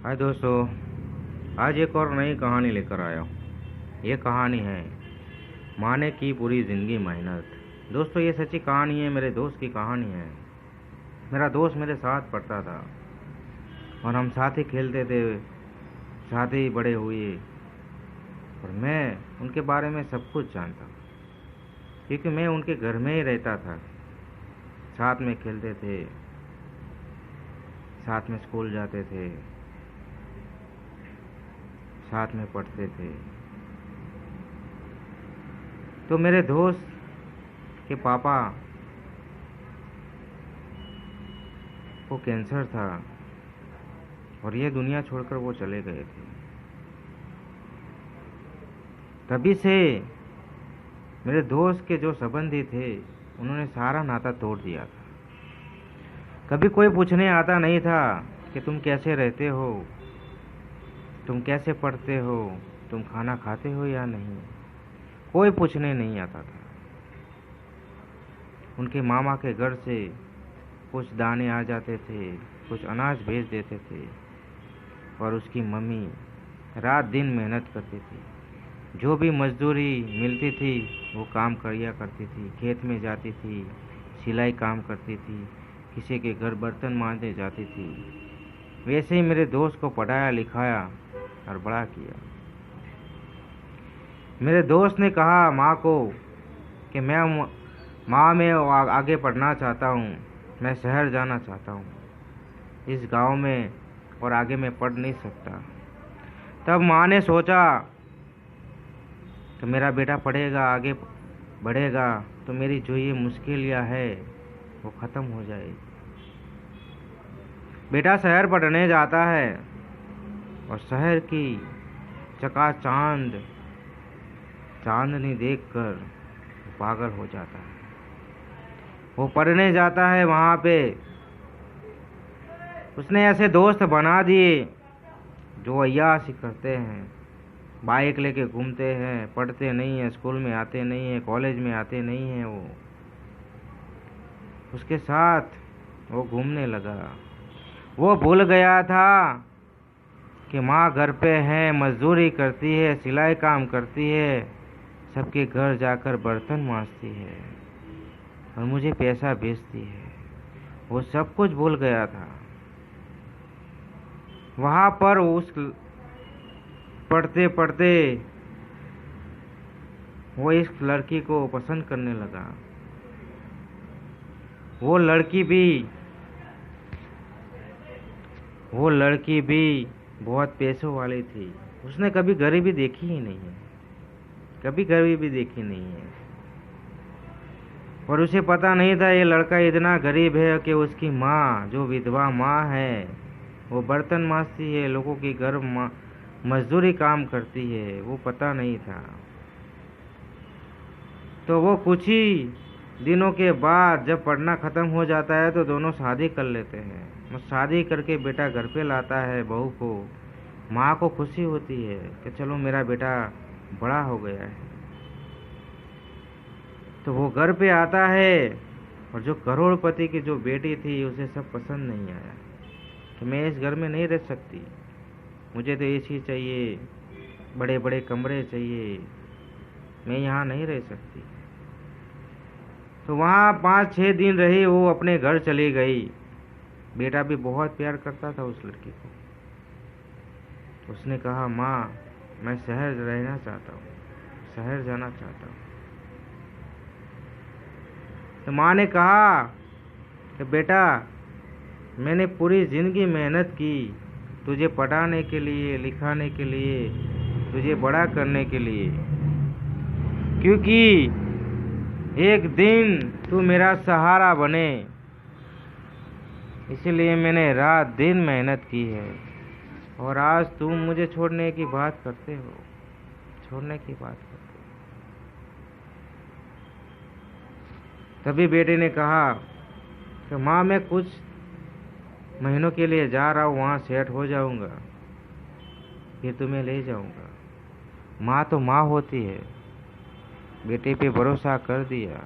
हाय दोस्तों। आज एक और नई कहानी लेकर आया हूँ। ये कहानी है माँ ने की पूरी ज़िंदगी मेहनत। दोस्तों, ये सच्ची कहानी है, मेरे दोस्त की कहानी है। मेरा दोस्त मेरे साथ पढ़ता था और हम साथ ही खेलते थे, साथ ही बड़े हुए। और मैं उनके बारे में सब कुछ जानता क्योंकि मैं उनके घर में ही रहता था। साथ में खेलते थे, साथ में स्कूल जाते थे, साथ में पढ़ते थे। तो मेरे दोस्त के पापा को कैंसर था और ये दुनिया छोड़कर वो चले गए थे। तभी से मेरे दोस्त के जो संबंधी थे उन्होंने सारा नाता तोड़ दिया था। कभी कोई पूछने आता नहीं था कि तुम कैसे रहते हो, तुम कैसे पढ़ते हो, तुम खाना खाते हो या नहीं। कोई पूछने नहीं आता था। उनके मामा के घर से कुछ दाने आ जाते थे, कुछ अनाज भेज देते थे और उसकी मम्मी रात दिन मेहनत करती थी। जो भी मजदूरी मिलती थी वो काम किया करती थी। खेत में जाती थी, सिलाई काम करती थी, किसी के घर बर्तन मांजने जाती थी। वैसे ही मेरे दोस्त को पढ़ाया लिखाया और बड़ा किया। मेरे दोस्त ने कहा माँ को कि मैं आगे पढ़ना चाहता हूँ, मैं शहर जाना चाहता हूँ, इस गांव में और आगे मैं पढ़ नहीं सकता। तब माँ ने सोचा तो मेरा बेटा पढ़ेगा, आगे बढ़ेगा तो मेरी जो ये मुश्किलियाँ है वो ख़त्म हो जाएगी। बेटा शहर पढ़ने जाता है और शहर की चांदनी देखकर पागल हो जाता है। वो पढ़ने जाता है, वहाँ पे उसने ऐसे दोस्त बना दिए जो अय्याशी करते हैं, बाइक लेके घूमते हैं, पढ़ते नहीं हैं, स्कूल में आते नहीं हैं, कॉलेज में आते नहीं हैं। वो उसके साथ वो घूमने लगा। वो भूल गया था कि माँ घर पे है, मजदूरी करती है, सिलाई काम करती है, सबके घर जाकर बर्तन मांजती है और मुझे पैसा भेजती है। वो सब कुछ भूल गया था। वहाँ पर उस पढ़ते पढ़ते वो इस लड़की को पसंद करने लगा। वो लड़की भी बहुत पैसों वाली थी। उसने कभी गरीबी देखी ही नहीं है, कभी गरीबी देखी नहीं है। और उसे पता नहीं था ये लड़का इतना गरीब है कि उसकी माँ, जो विधवा माँ है, वो बर्तन मांजती है, लोगों के घर मजदूरी काम करती है। वो पता नहीं था। तो वो कुछ ही दिनों के बाद जब पढ़ना ख़त्म हो जाता है तो दोनों शादी कर लेते हैं। वो शादी करके बेटा घर पे लाता है बहू को। माँ को खुशी होती है कि चलो मेरा बेटा बड़ा हो गया है। तो वो घर पे आता है और जो करोड़पति की जो बेटी थी उसे सब पसंद नहीं आया कि मैं इस घर में नहीं रह सकती, मुझे तो एसी चाहिए, बड़े बड़े कमरे चाहिए, मैं यहाँ नहीं रह सकती। तो वहाँ 5-6 दिन रही, वो अपने घर चली गई। बेटा भी बहुत प्यार करता था उस लड़की को। उसने कहा माँ मैं शहर रहना चाहता हूँ, शहर जाना चाहता हूँ। तो माँ ने कहा कि बेटा मैंने पूरी ज़िंदगी मेहनत की तुझे पढ़ाने के लिए, लिखाने के लिए, तुझे बड़ा करने के लिए, क्योंकि एक दिन तू मेरा सहारा बने, इसलिए मैंने रात दिन मेहनत की है। और आज तुम मुझे छोड़ने की बात करते हो, छोड़ने की बात करते हो। तभी बेटे ने कहा कि माँ मैं कुछ महीनों के लिए जा रहा हूँ, वहाँ सेट हो जाऊँगा, फिर तुम्हें ले जाऊँगा। माँ तो माँ होती है। बेटे पे भरोसा कर दिया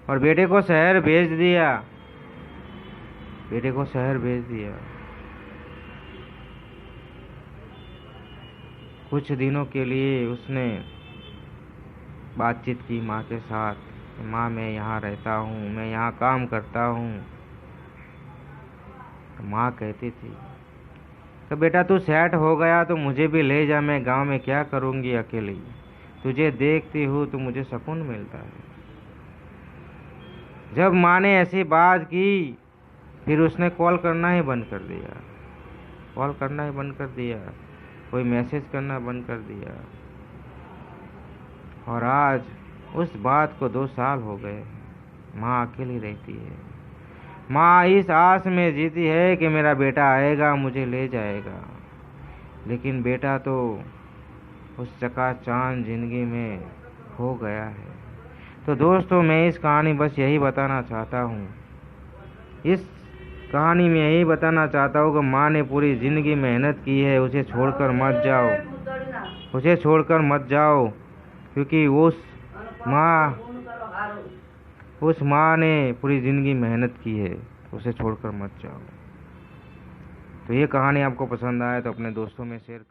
और बेटे को शहर भेज दिया। कुछ दिनों के लिए उसने बातचीत की माँ के साथ। माँ, मैं यहाँ रहता हूँ, मैं यहाँ काम करता हूँ। तो माँ कहती थी कि बेटा तू सेट हो गया तो मुझे भी ले जा, मैं गांव में क्या करूँगी अकेली। तुझे देखती हूँ तो मुझे सुकून मिलता है। जब माँ ने ऐसी बात की फिर उसने कॉल करना ही बंद कर दिया। कॉल करना ही बंद कर दिया, कोई मैसेज करना बंद कर दिया। और आज उस बात को 2 साल हो गए। माँ अकेली रहती है। माँ इस आस में जीती है कि मेरा बेटा आएगा, मुझे ले जाएगा। लेकिन बेटा तो उस चकाचौंध जिंदगी में खो गया है। तो दोस्तों, मैं इस कहानी बस यही बताना चाहता हूँ, इस कहानी में यही बताना चाहता हूँ कि माँ ने पूरी ज़िंदगी मेहनत की है, उसे छोड़कर मत जाओ, उसे छोड़कर मत जाओ। क्योंकि उस माँ ने पूरी ज़िंदगी मेहनत की है, उसे छोड़कर मत जाओ। तो ये कहानी आपको पसंद आए तो अपने दोस्तों में शेयर कर।